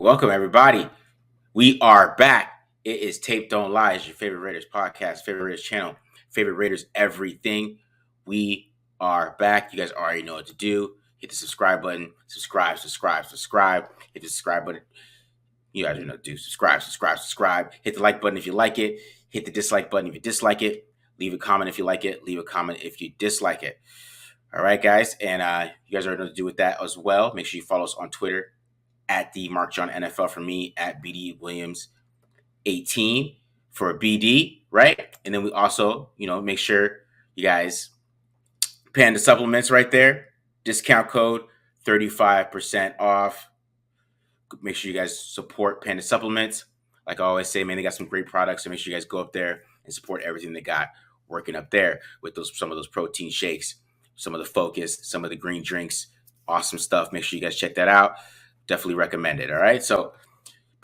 Welcome, everybody. We are back. It is Tape Don't Lie. It's your favorite Raiders podcast, favorite Raiders channel, favorite Raiders everything. We are back. You guys already know what to do. Hit the subscribe button. Subscribe. Hit the subscribe button. You guys know what to do. Subscribe. Hit the like button if you like it. Hit the dislike button if you dislike it. Leave a comment if you like it. Leave a comment if you dislike it. All right, guys. And you guys already know what to do with that as well. Make sure you follow us on Twitter at the Mark John NFL for me, at BD Williams 18 for BD, right? And then we also, make sure you guys Panda Supplements right there. Discount code 35% off. Make sure you guys support Panda Supplements. Like I always say, man, they got some great products. So make sure you guys go up there and support everything they got working up there with some of those protein shakes, some of the Focus, some of the green drinks. Awesome stuff. Make sure you guys check that out. Definitely recommend it. All right. So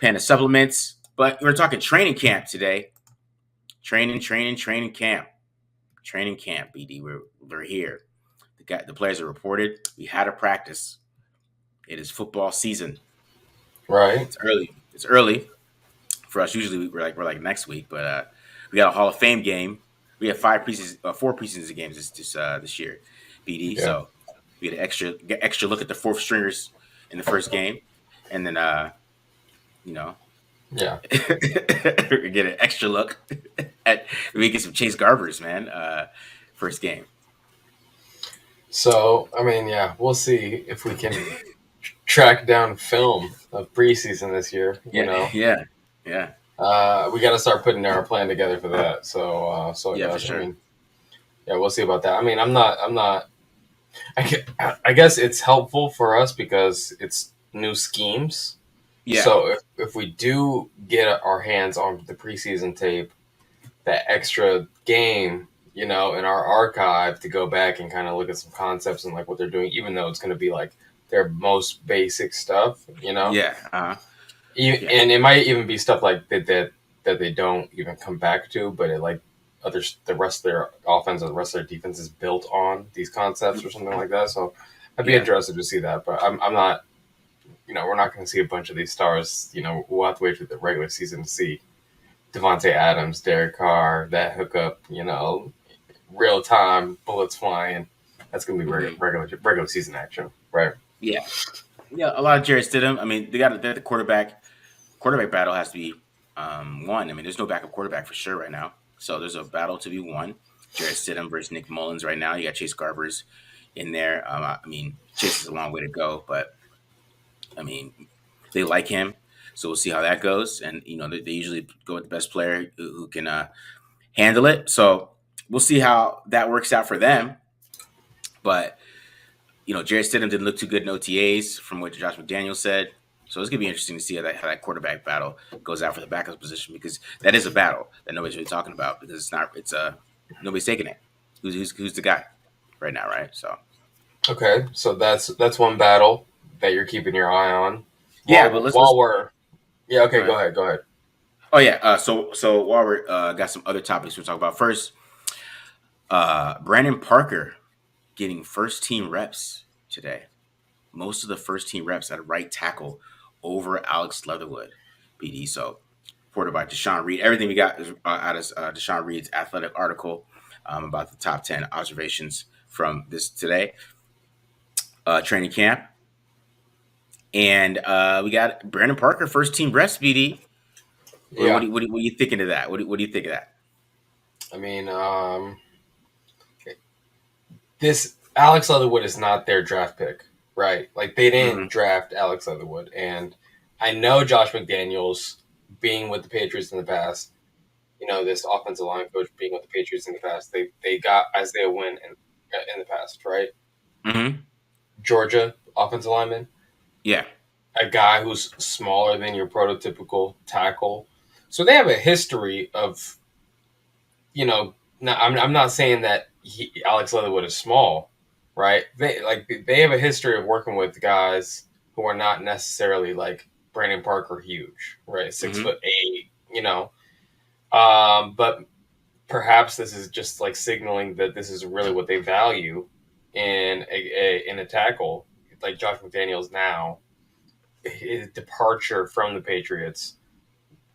Panda Supplements, but we're talking training camp today. Training camp. Training camp, BD. We're here. The players are reported. We had a practice. It is football season. Right. It's early for us. Usually we're like next week, but we got a Hall of Fame game. We have four preseason games this year, BD. Yeah. So we get an extra look at the fourth stringers in the first game, and then yeah, we get an extra look at we get some Chase Garbers, man. First game. So I mean, yeah, we'll see if we can track down film of preseason this year. Yeah. We got to start putting our plan together for that. So yeah, for sure. I mean, yeah, we'll see about that. I mean, I'm not. I guess it's helpful for us because it's new schemes. Yeah. So if we do get our hands on the preseason tape, that extra game, in our archive to go back and kind of look at some concepts and like what they're doing, even though it's going to be like their most basic stuff, Yeah. And it might even be stuff like that they don't even come back to, but it like the rest of their offense or the rest of their defense is built on these concepts or something like that. So I'd be interested to see that, but I'm not. We're not going to see a bunch of these stars. We'll have to wait for the regular season to see Devontae Adams, Derek Carr, that hookup. Real time bullets flying. That's going to be regular season action, right? Yeah. A lot of Jarrett Stidham. I mean, the quarterback battle has to be won. I mean, there's no backup quarterback for sure right now, so there's a battle to be won. Jarrett Stidham versus Nick Mullins right now. You got Chase Garbers in there. I mean, Chase is a long way to go, but I mean, they like him, so we'll see how that goes. And they usually go with the best player who can handle it. So we'll see how that works out for them. But Jarrett Stidham didn't look too good in OTAs, from what Josh McDaniels said. So it's gonna be interesting to see how that quarterback battle goes out for the backup position, because that is a battle that nobody's really talking about, because nobody's taking it. Who's the guy right now, right? So okay, so that's one battle that you're keeping your eye on. Go ahead. Oh yeah. So while we're got some other topics we'll talk about first. Brandon Parker getting first team reps today. Most of the first team reps at right tackle over Alex Leatherwood, BD. So reported by Deshaun Reed. Everything we got is out of Deshaun Reed's athletic article about the top 10 observations from this today. Training camp. And we got Brandon Parker, first team reps, BD. Yeah. What are you thinking of that? What do you think of that? I mean, this Alex Leatherwood is not their draft pick, right? Like, they didn't draft Alex Leatherwood. And I know Josh McDaniels, being with the Patriots in the past, this offensive line coach being with the Patriots in the past, they got Isaiah Wynn in the past, right? Mm-hmm. Georgia offensive lineman. Yeah. A guy who's smaller than your prototypical tackle. So they have a history of, I'm not saying that Alex Leatherwood is small, right? They have a history of working with guys who are not necessarily like Brandon Parker huge, right? 6'8", but perhaps this is just like signaling that this is really what they value in a tackle like Josh McDaniels now his departure from the Patriots,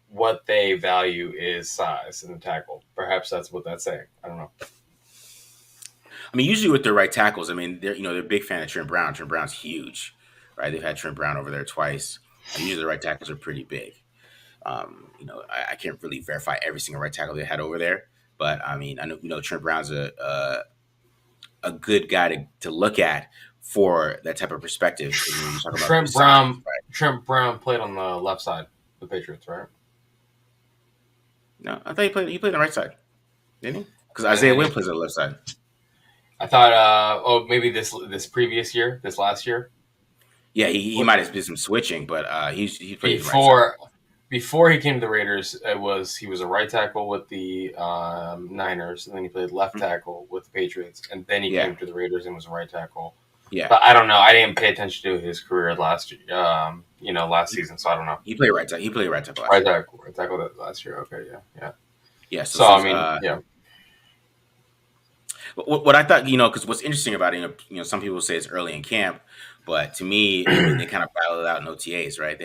what they value is size in the tackle. Perhaps that's what that's saying. I don't know. I mean, usually with their right tackles, I mean, they're a big fan of Trent Brown. Trent Brown's huge, right? They've had Trent Brown over there twice. Usually the right tackles are pretty big. I can't really verify every single right tackle they had over there, but I mean, I know Trent Brown's a good guy to look at for that type of perspective. When you talk about Trent size, Brown. right? Trent Brown played on the left side of the Patriots, right? No, I thought he played on the right side, didn't he? Because And Isaiah then Wynn plays on the left side. I thought, maybe this previous year, this last year, Yeah, he might have been some switching, but he played the right side. before he came to the Raiders, he was a right tackle with the Niners, and then he played left tackle with the Patriots, and then he Yeah, came to the Raiders and was a right tackle. yeah. But I don't know. I didn't pay attention to his career last season, so I don't know. He played right tackle. He played right tackle last Right year. tackle, right tackle that last year. Okay, yeah. Yeah. So I mean, yeah. What I thought, because what's interesting about it, some people say it's early in camp, but to me, I mean, they kind of battled it out in OTAs, right?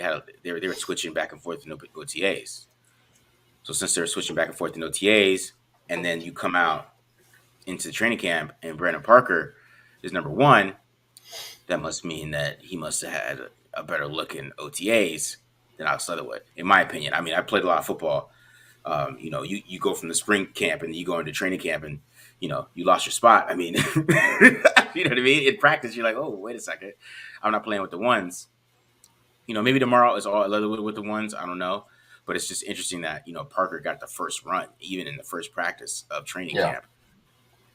They were switching back and forth in OTAs. So since they're switching back and forth in OTAs, and then you come out into the training camp and Brandon Parker is number one, that must mean that he must have had a better look in OTAs than Alex Leatherwood, in my opinion. I mean, I played a lot of football. You go from the spring camp and you go into training camp and you lost your spot. I mean, you know what I mean? In practice, you're like, oh, wait a second, I'm not playing with the ones. Maybe tomorrow is all Leatherwood with the ones. I don't know, but it's just interesting that Parker got the first run, even in the first practice of training Yeah. camp.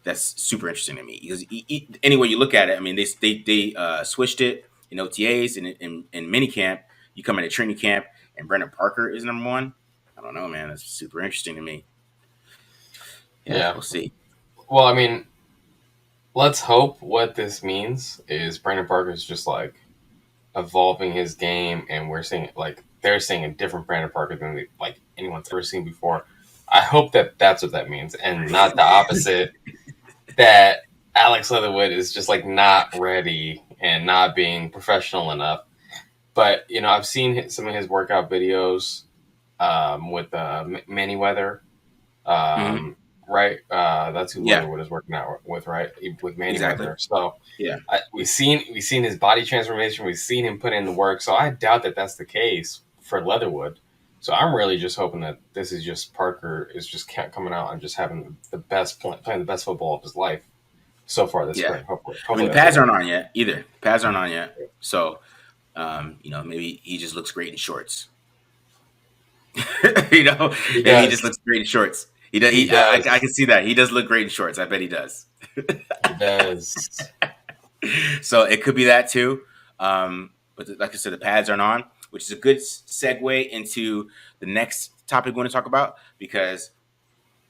That's super interesting to me because any way you look at it, I mean, they switched it in OTAs and in mini camp. You come into training camp and Brandon Parker is number one. I don't know, man. That's super interesting to me. Yeah. We'll see. Well, I mean, let's hope what this means is Brandon Parker's just like evolving his game, and we're seeing they're seeing a different Brandon Parker than anyone's ever seen before. I hope that that's what that means, and not the opposite. That Alex Leatherwood is just not ready and not being professional enough. But I've seen some of his workout videos with Manyweather. Mm-hmm. Right? That's who Leatherwood is working out with, right? With Manyweather. So yeah, we've seen his body transformation. We've seen him put in the work. So I doubt that that's the case for Leatherwood. So I'm really just hoping that this is just Parker is just coming out and just having the best playing the best football of his life so far this spring. Hopefully, I mean, the pads aren't on yet either. The pads aren't on yet. So, maybe he just looks great in shorts. Maybe he just looks great in shorts. He does. I can see that. He does look great in shorts. I bet he does. He does. So it could be that too. But like I said, the pads aren't on, which is a good segue into the next topic we want to talk about because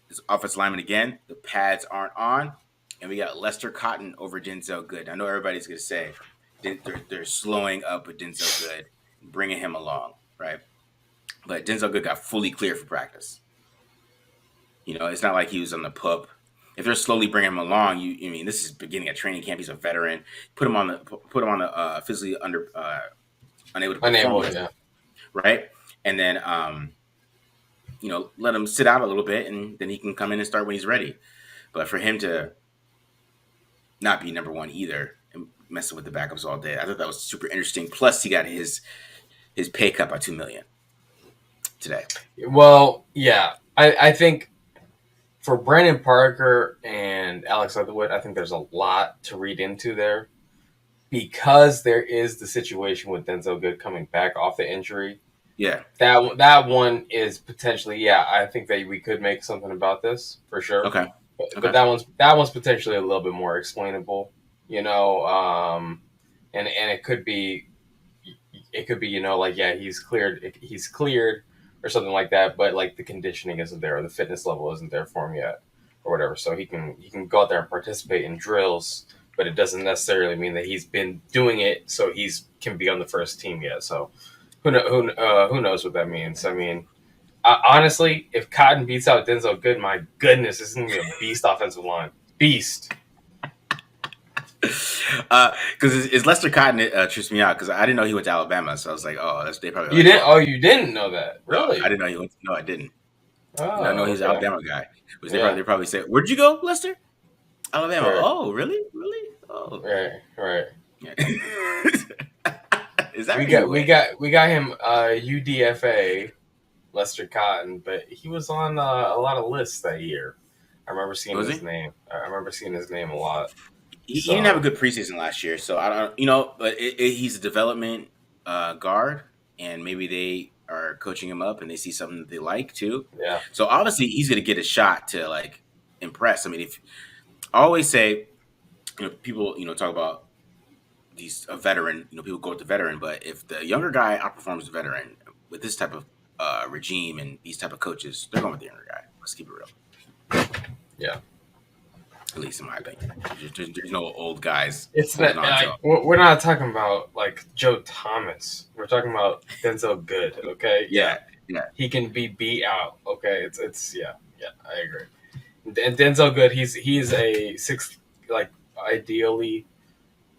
it's offensive lineman again. The pads aren't on, and we got Lester Cotton over Denzel Good. I know everybody's going to say they're slowing up with Denzel Good, bringing him along, right? But Denzel Good got fully cleared for practice. It's not like he was on the pup. If they're slowly bringing him along, this is beginning of training camp. He's a veteran. Put him on the physically unable to perform, right? And then let him sit out a little bit, and then he can come in and start when he's ready. But for him to not be number one either and messing with the backups all day, I thought that was super interesting. Plus, he got his pay cut by $2 million today. Well, yeah, I think. For Brandon Parker and Alex Leatherwood, I think there's a lot to read into there because there is the situation with Denzel Good coming back off the injury. Yeah. That one is potentially, I think that we could make something about this for sure. Okay. But that one's potentially a little bit more explainable, and it could be he's cleared or something like that, but the conditioning isn't there or the fitness level isn't there for him yet or whatever. So he can go out there and participate in drills, but it doesn't necessarily mean that he's been doing it so he's can be on the first team yet. So who knows what that means? I mean, honestly, if Cotton beats out Denzel Good, my goodness, this is going to be a beast offensive line. Beast. Because it's Lester Cotton trips me out because I didn't know he went to Alabama, so I was like, oh, they probably You like, didn't? oh, Oh, you didn't know that? no, I Really? didn't know he went. No, I didn't. I know Oh, he's an okay. Alabama guy. Which Yeah. they probably say, where'd you go, Lester? Alabama. Right. Oh, really? Really? Oh, Right. Right. yeah. Is that where he went? We got him UDFA Lester Cotton, but he was on a lot of lists that year. I remember seeing Was his he? name. I remember seeing his name a lot. He didn't have a So good preseason last year, so I don't, but he's a development guard, and maybe they are coaching him up, and they see something that they like too. yeah, So obviously, he's going to get a shot to like impress. I mean, if I always say, people, talk about these a veteran, people go with the veteran, but if the younger guy outperforms the veteran with this type of regime and these type of coaches, they're going with the younger guy. Let's keep it real. yeah. At least in my opinion, there's no old guys It's holding not on to. like we're not talking about like Joe Thomas. We're talking about Denzel Good. Okay, Yeah, yeah, he can be beat out. Okay, it's yeah. I agree. And Denzel Good, he's a sixth, like ideally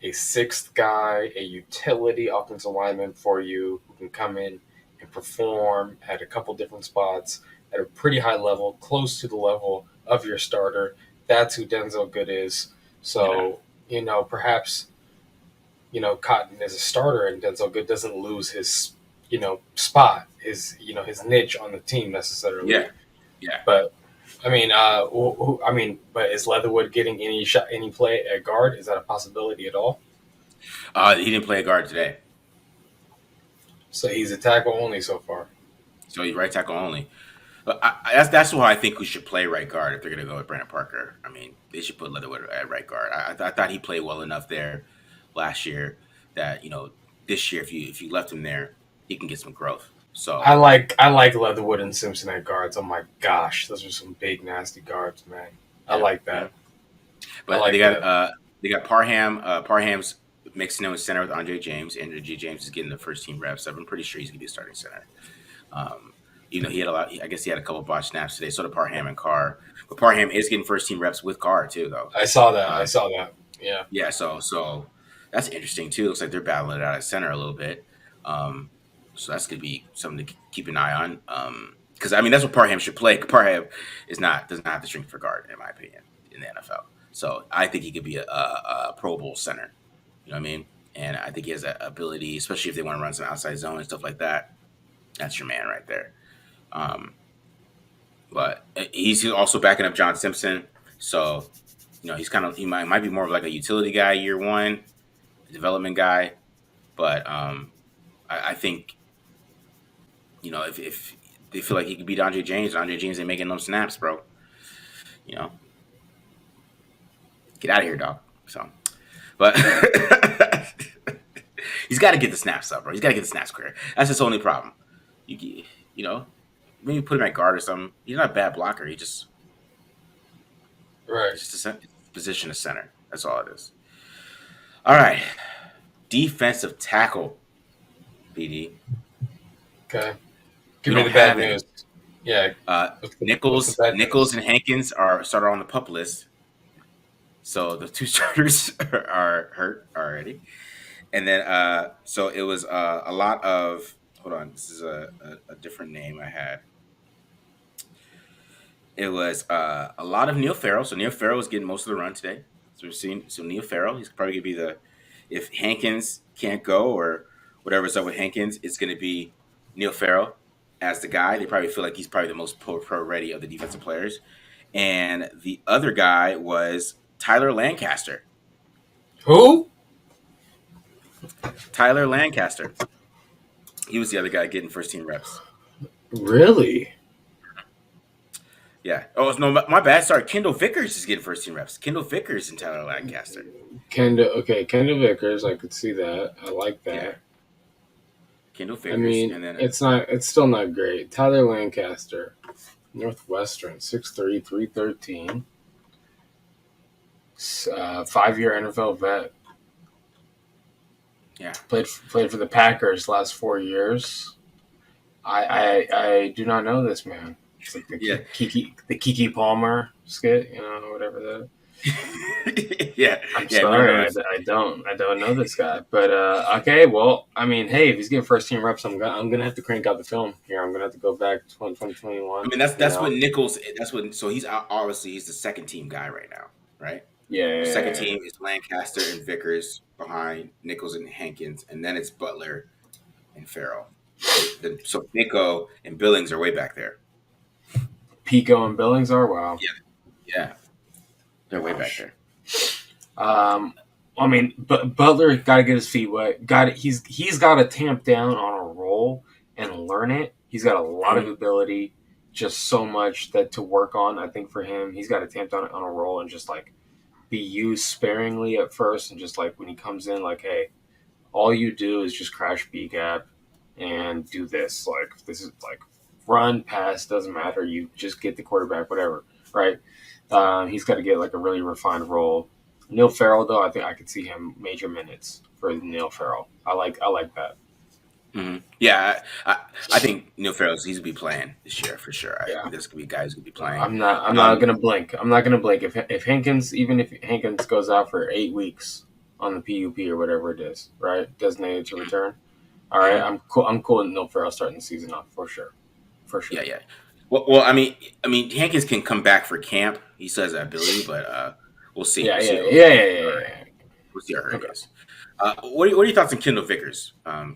a sixth guy, a utility offensive lineman for you who can come in and perform at a couple different spots at a pretty high level, close to the level of your starter. That's who Denzel Good is. yeah, So, perhaps, Cotton is a starter and Denzel Good doesn't lose his, spot, his niche on the team necessarily. yeah, yeah. But I mean, but is Leatherwood getting any shot, any play at guard? Is that a possibility at all? He didn't play a guard today, So he's a tackle only so far. so he's right tackle only. But that's why I think we should play right guard if they're going to go with Brandon Parker. I mean, they should put Leatherwood at right guard. I thought he played well enough there last year that this year if you left him there, he can get some growth. So I like Leatherwood and Simpson at guards. Oh my gosh, those are some big nasty guards, man. I yeah, like yeah. that. I But like that. they got Parham. Parham's mixing in with center with Andre James. Andre James is getting the first team reps. So I'm pretty sure he's gonna be a starting center. Um, he had a lot. I guess he had a couple botched snaps today. So did Parham and Carr. But Parham is getting first team reps with Carr too, though. I saw that. I Uh, saw that. Yeah. yeah. So that's interesting too. Looks like they're battling it out at center a little bit. Um, so that's gonna be something to keep an eye on. Because I mean that's what Parham should play. Parham does not have the strength for guard in my opinion in the NFL. So I think he could be a Pro Bowl center. You know what I mean? And I think he has that ability, especially if they want to run some outside zone and stuff like that. That's your man right there. Um, but he's also backing up John Simpson. So, he might be more of like a utility guy year one, a development guy. But I think, if they feel like he could beat Andre James ain't making no snaps, bro. You know, get out of here, dog. So, but he's got to get the snaps up, bro. He's got to get the snaps clear. That's his only problem. You know, maybe put him at guard or something. He's not a bad blocker. Right. It's just a position of center. That's all it is. All right, defensive tackle, BD. Okay. We Give me don't the bad have any. news. Yeah. What's the bad Nichols, news? and Hankins are started on the pup list. So the two starters are hurt already. And then, so it was a lot of. Hold on, this is a different name I had. It was a lot of Neil Farrell. So Neil Farrell was getting most of the run today. So we're seeing Neil Farrell. He's probably gonna be if Hankins can't go or whatever's up with Hankins, it's gonna be Neil Farrell as the guy. They probably feel like he's probably the most pro ready of the defensive players. And the other guy was Tyler Lancaster. Who? Tyler Lancaster. He was the other guy getting first team reps. Really? Yeah. Oh no, my bad. Sorry, Kendall Vickers is getting first team reps. Kendall Vickers and Tyler Lancaster. Kendall Vickers. I could see that. I like Yeah, that. Kendall I Vickers, mean, and then it's still not great. Tyler Lancaster, Northwestern, 6'3", 313. 5-year NFL vet. yeah, Played for the Packers last 4 years. I do not know this man. It's like yeah, the Kiki Palmer skit, whatever that. Yeah, I'm yeah. We don't sorry, know this. I don't know this guy. But okay, well, I mean, hey, if he's getting first team reps, I'm gonna have to crank out the film here. I'm gonna have to go back to 2021. I mean, that's what Nichols. That's what. So he's obviously he's the second team guy right now, right? The second Yeah. team is Lancaster and Vickers behind Nichols and Hankins, and then it's Butler and Farrell. So Nico and Billings are way back there. Pico and Billings are wow. Yeah, they're way back Gosh. there. I mean, but Butler got to get his feet wet. He's got to tamp down on a role and learn it. He's got a lot of ability, just so much that to work on. I think for him, he's got to tamp down on a role and just like be used sparingly at first, and just like when he comes in, like, hey, all you do is just crash B gap and do this. Like this is like run, pass, doesn't matter. You just get the quarterback, whatever, right? He's got to get like a really refined role. Neil Farrell, though, I think I could see him major minutes for Neil Farrell. I like that. Mm-hmm. Yeah, I think Neil Farrell's he's gonna be playing this year for sure. Yeah, There's gonna be guys who be playing. I'm not gonna blink. I'm not gonna blink if Hankins, even if Hankins goes out for 8 weeks on the PUP or whatever it is, right, designated to return. All right, I'm cool. I'm cool with Neil Farrell starting the season off for sure. Yeah, yeah. Well, I mean, Hankins can come back for camp. He still has that ability, but we'll see. Yeah, We'll see. We'll see how hurt he Okay. is. What are your thoughts on Kendall Vickers? I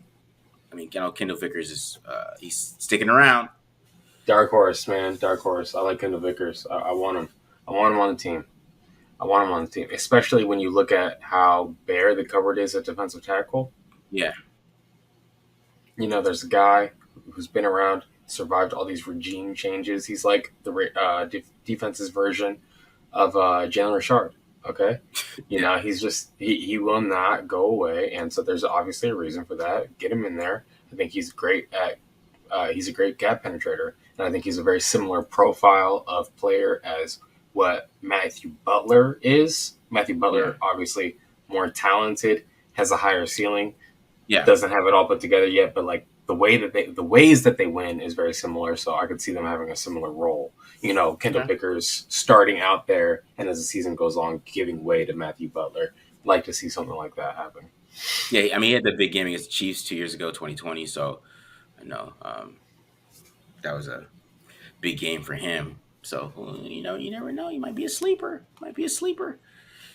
mean, Kendall Vickers is he's sticking around. Dark horse, man, dark horse. I like Kendall Vickers. I want him. I want him on the team. I want him on the team, especially when you look at how bare the cupboard is at defensive tackle. Yeah, You know, there's a guy who's been around, survived all these regime changes. He's like the defense's version of Jalen Richard. Okay, you know, he's just he will not go away, and so there's obviously a reason for that. Get him in there. I think he's great at. He's a great gap penetrator, and I think he's a very similar profile of player as what Matthew Butler is. Matthew Butler, obviously more talented, has a higher ceiling, yeah. doesn't have it all put together yet, but like the ways that they win is very similar. So I could see them having a similar role. You know, Kendall Vickers starting out there, and as the season goes on, giving way to Matthew Butler. Like to see something like that happen. Yeah, I mean, he had the big game against the Chiefs 2 years ago, 2020. So I know that was a big game for him. So you know, you never know. He might be a sleeper. Might be a sleeper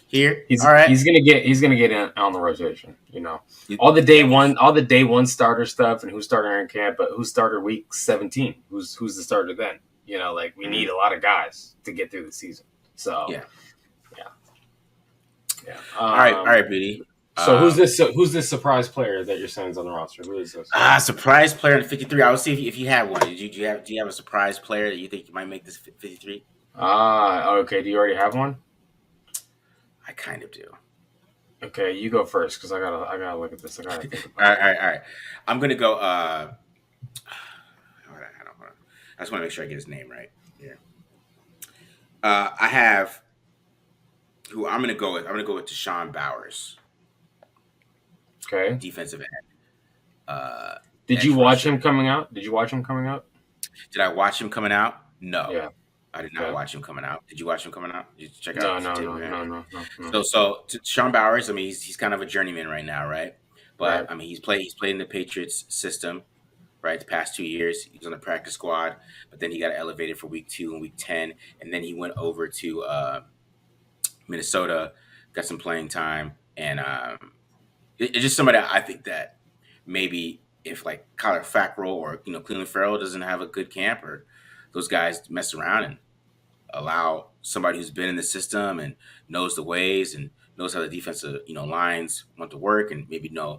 here. He's All right. he's gonna get in on the rotation. You know, He- all the day one starter stuff and who started in camp, but who started week 17? Who's the starter then? You know, like we need a lot of guys to get through the season. So Yeah. yeah. All right, Biddy. So who's this surprise player that you're saying is on the roster? Who is this? Surprise player in 53. I will see if you had one. Do you have a surprise player that you think you might make this 53? Okay. Do you already have one? I kind of do. Okay, you go first because I gotta look at this. I gotta think All right. I'm gonna go. Hold on. I just want to make sure I get his name right here. I have who I'm gonna go with. I'm gonna go with Deshaun Bowers, Okay. defensive end. Did you watch him coming out? Did you watch him coming out? Did I watch him coming out? No. Yeah. I did not watch him coming out. Did you watch him coming out? Did you check No. out? No. So Sean Bowers, I mean, he's kind of a journeyman right now, right? But Right. I mean, he's played in the Patriots system, right? The past 2 years, he was on the practice squad, but then he got elevated for week 2 and week 10, and then he went over to Minnesota, got some playing time, and it's just somebody I think that maybe if like Kyler Fackrell or Cleveland Farrell doesn't have a good camp, or those guys mess around and allow somebody who's been in the system and knows the ways and knows how the defensive lines want to work, and maybe I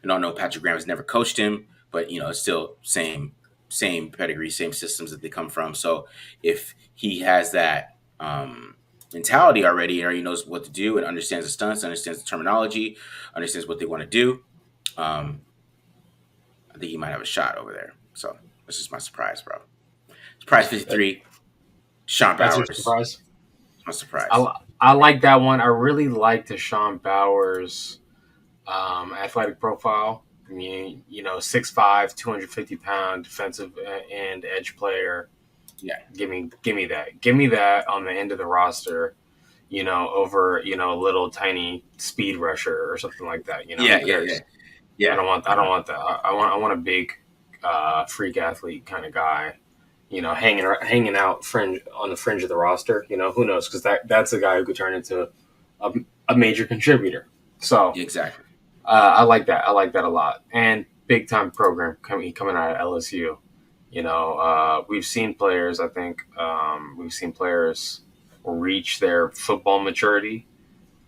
don't know, Patrick Graham has never coached him, but it's still same pedigree, same systems that they come from. So if he has that mentality already, and already knows what to do and understands the stunts, understands the terminology, understands what they want to do, I think he might have a shot over there. So that's just my surprise, bro. Surprise 53. Sean That's Bowers. your surprise. My surprise. I like that one. I really like Deshaun Bowers' athletic profile. I mean, 6'5", 250-pound defensive and edge player. Yeah. Give me that. Give me that on the end of the roster. over a little tiny speed rusher or something like that. Who Yeah, yeah, yeah, cares? I yeah. don't want. I don't want that. I want a big, freak athlete kind of guy. Hanging out fringe on the fringe of the roster. Who knows? Because that's a guy who could turn into a, a major contributor. So Exactly. I like that. I like that a lot. And big time program coming out of LSU. We've seen players. I think we've seen players reach their football maturity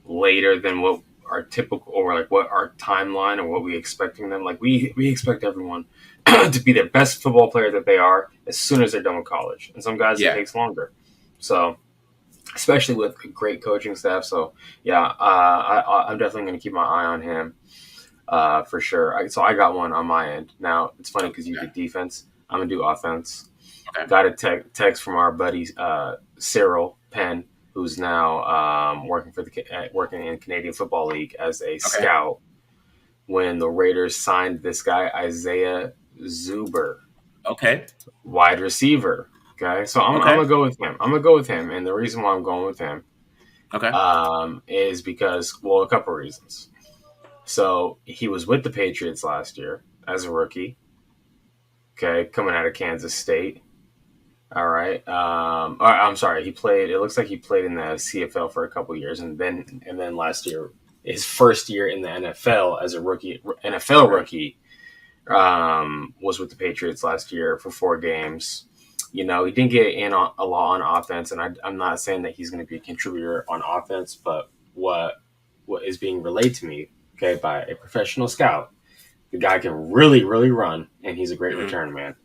later than what our typical or like what our timeline or what we expecting them. Like we expect everyone to be the best football player that they are as soon as they're done with college. And some guys it Yeah. takes longer. So especially with a great coaching staff. So yeah, I'm definitely going to keep my eye on him for sure. So I got one on my end. Now it's funny because you Okay. did defense. I'm gonna do offense. Okay. Got a text from our buddy Cyril Penn, who's now working in Canadian Football League as a Okay. scout. When the Raiders signed this guy Isaiah Zuber, Okay. wide receiver. Okay, so I'm Okay. gonna go with him. I'm gonna go with him, and the reason why I'm going with him Okay. is because, well, a couple reasons. So he was with the Patriots last year as a rookie. Okay, coming out of Kansas State. All right. I'm sorry. He played. It looks like he played in the CFL for a couple years, and then last year, his first year in the NFL as a rookie, NFL Right. rookie, was with the Patriots last year for 4 games. He didn't get in a lot on offense, and I'm not saying that he's going to be a contributor on offense, but what is being relayed to me, okay, by a professional scout, the guy can really, really run, and he's a great Mm-hmm. return man.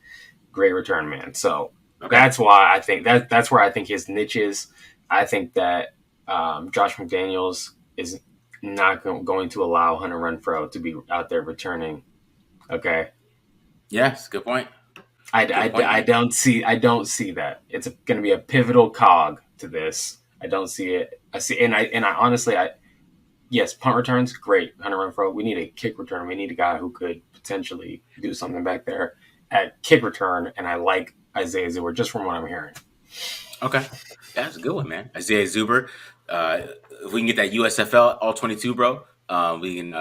Great return man. So Okay. that's why I think that's where I think his niche is. I think that Josh McDaniels is not going to allow Hunter Renfrow to be out there returning. Okay, Yes. Good point. I, Good I, point, I man. don't see that. It's going to be a pivotal cog to this. I don't see it. I see, and I honestly, yes, punt returns, great. Hunter Renfrow, we need a kick return. We need a guy who could potentially do something back there at kick return. And I like Isaiah Zewar just from what I'm hearing. Okay. Yeah, that's a good one, man. Isaiah Zuber. If we can get that USFL all 22, bro, we can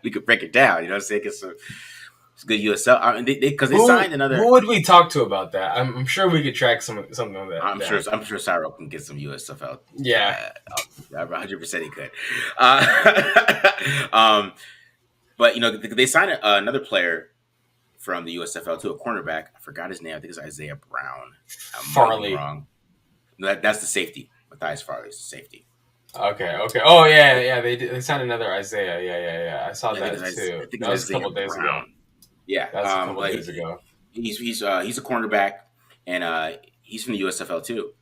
we could break it down. You know what I'm saying? Get some good USL. I mean, because they signed Who another. would we talk to about that? I'm sure we could track something of that I'm sure. down. I'm sure Cyro can get some USFL. Yeah. 100% he could. Um, but they signed another player from the USFL to a cornerback. I forgot his name. I think it's Isaiah Brown. I might be Farley. wrong. That's the safety. Matthias Farley is the safety. Okay. Okay. Oh yeah. They signed another Isaiah. Yeah. I saw I think that it's too. I think That it's was a Isaiah couple of days ago. Brown. Yeah, That was a couple of but days ago. he's a cornerback, and he's from the USFL too.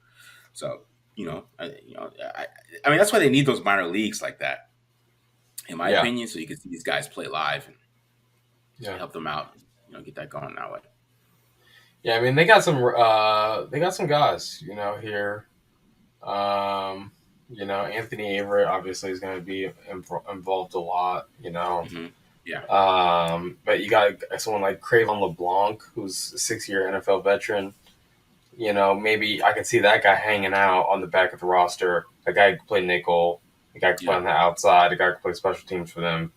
So I mean that's why they need those minor leagues like that, in my Yeah. opinion, so you can see these guys play live and Yeah. help them out. Get that going that way. Yeah. I mean, they got some guys. Here. Anthony Averett obviously is going to be involved a lot. Hmm. Yeah, But you got someone like Cravon LeBlanc, who's a 6-year NFL veteran. Maybe I can see that guy hanging out on the back of the roster. A guy who can play nickel, a guy who can play yeah, on the outside, a guy who can play special teams for them.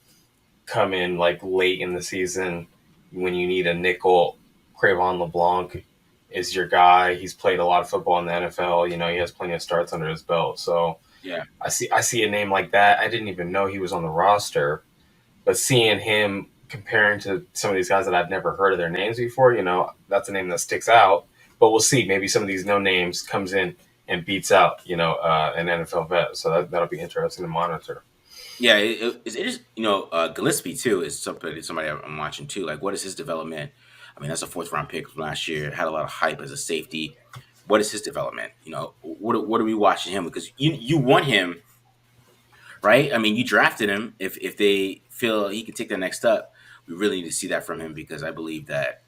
Come in like late in the season when you need a nickel. Cravon LeBlanc is your guy. He's played a lot of football in the NFL. He has plenty of starts under his belt. So yeah. I see a name like that. I didn't even know he was on the roster, but seeing him comparing to some of these guys that I've never heard of their names before, that's a name that sticks out. But we'll see. Maybe some of these no names comes in and beats out, an NFL vet. So that'll be interesting to monitor. Yeah, it is. Gillespie too is somebody I'm watching too. Like, what is his development? I mean, that's a fourth round pick from last year. Had a lot of hype as a safety. What is his development? What are we watching him? Because you want him, right? I mean, you drafted him. If they feel he can take that next step, we really need to see that from him because I believe that.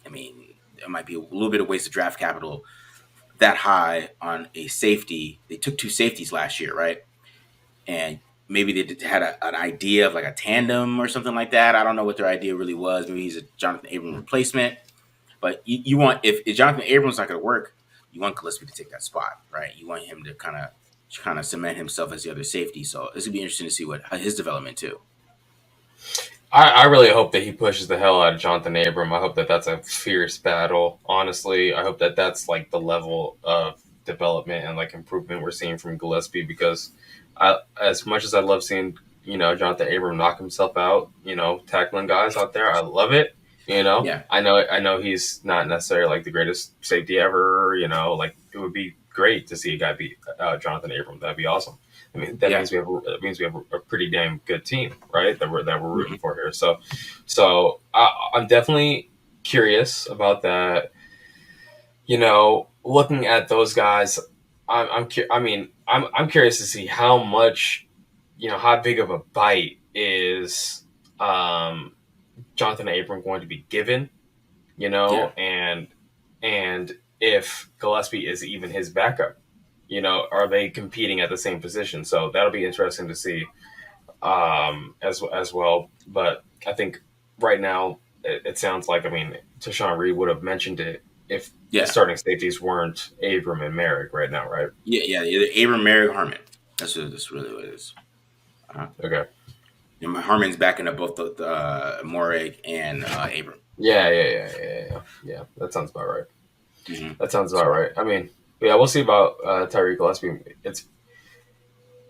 I mean, it might be a little bit of waste of draft capital that high on a safety. They took two safeties last year, right? And maybe had an idea of like a tandem or something like that. I don't know what their idea really was. Maybe he's a Jonathan Abram replacement. But you want if Jonathan Abram's not going to work, you want Gillespie to take that spot, right? You want him to kind of cement himself as the other safety. So it's gonna be interesting to see what his development too. I really hope that he pushes the hell out of Jonathan Abram. I hope that that's a fierce battle. Honestly, I hope that that's like the level of development and like improvement we're seeing from Gillespie, because as much as I love seeing, Jonathan Abram knock himself out, tackling guys out there, I love it. Yeah. I know he's not necessarily like the greatest safety ever. Like it would be great to see a guy beat Jonathan Abram. That'd be awesome. I mean, that means we have a pretty damn good team, right? That we're rooting for here. So I'm definitely curious about that. Looking at those guys, I'm curious to see how much, how big of a bite is Jonathan Abram going to be given, and if Gillespie is even his backup. Are they competing at the same position? So that'll be interesting to see as well. But I think right now it sounds like, Tashawn Reed would have mentioned it if the starting safeties weren't Abram and Merrick right now, right? Yeah. Either Abram, Merrick, Harmon. That's really what it is. Okay. And Harmon's backing up both the Morag and Abram. Yeah. That sounds about right. Mm-hmm. That sounds about right. Yeah, we'll see about Tyreek Gillespie.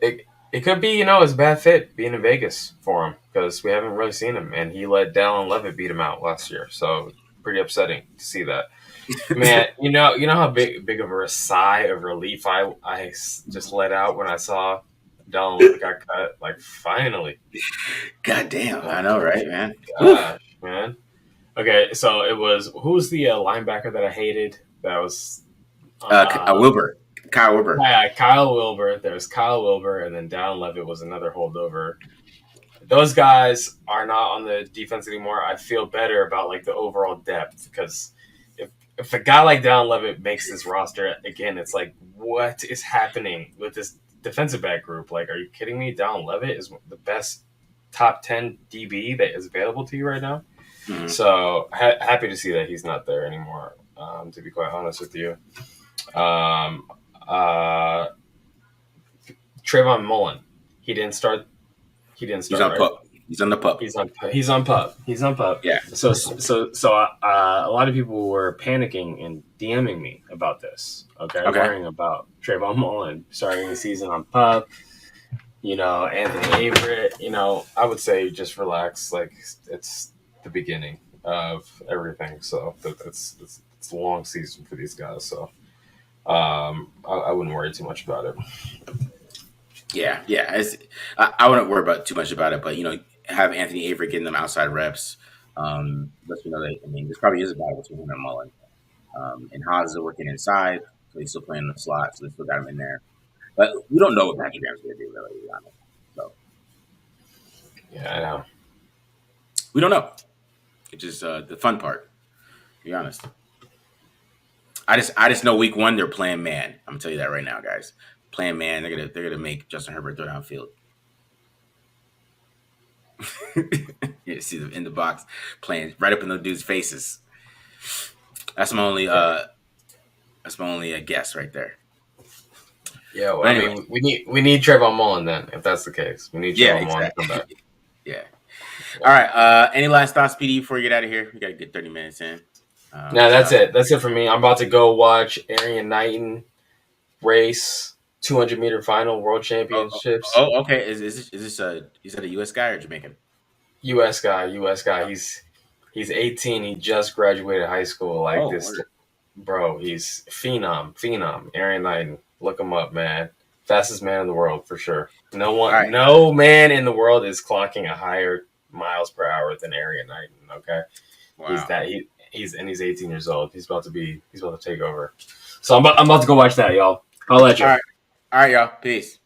It could be, his bad fit being in Vegas for him, because we haven't really seen him, and he let Dallin Leavitt beat him out last year. So pretty upsetting to see that. Man, you know how big of a sigh of relief I just let out when I saw Dallin Leavitt got cut. Like, finally. God damn, I know, right, man? Gosh, man. Okay, so it was, who was the linebacker that I hated? That was Wilbur. Kyle Wilbur. Yeah, Kyle Wilbur. There's Kyle Wilbur, and then Dallin Leavitt was another holdover. Those guys are not on the defense anymore. I feel better about like the overall depth, because if a guy like Dallin Leavitt makes this roster again, it's like, what is happening with this defensive back group? Like, are you kidding me? Dallin Leavitt is the best top 10 DB that is available to you right now. Mm-hmm. So happy to see that he's not there anymore. To be quite honest with you. Trayvon Mullen. He didn't start. He's on pup. He's on the pup. He's on pup. Yeah. So a lot of people were panicking and DMing me about this. Okay. Worrying about Trayvon Mullen starting the season on pup. Anthony Averett. I would say just relax. Like, it's the beginning of everything. So it's a long season for these guys. So. I wouldn't worry too much about it. Yeah. I wouldn't worry about too much about it, but have Anthony Averett getting them outside reps. Let you know that this probably is a battle between him and Mullen. And Haas is working inside, so he's still playing in the slot, so they still got him in there. But we don't know what Patrick Graham's going to do, really, to be honest. So yeah, I know. We don't know. It's just the fun part, to be honest. I just know week 1 they're playing man. I'm gonna tell you that right now, guys. Playing man, they're gonna make Justin Herbert throw downfield. You see them in the box playing right up in those dudes' faces. That's my only guess right there. Yeah, well, anyway. we need Trayvon Mullen then, if that's the case. We need Trayvon Mullen to come back. Yeah. All right. Any last thoughts, PD, before we get out of here? We got a good 30 minutes in. No, that's it. That's it for me. I'm about to go watch Arian Knighton race 200-meter final world championships. Oh, okay. Is that a U.S. guy or Jamaican? U.S. guy. He's 18. He just graduated high school. Bro. He's phenom. Arian Knighton. Look him up, man. Fastest man in the world for sure. No man in the world is clocking a higher miles per hour than Arian Knighton. Okay, wow. He's 18 years old. He's about to take over. So I'm about to go watch that, y'all. I'll let you. All right, y'all. Peace.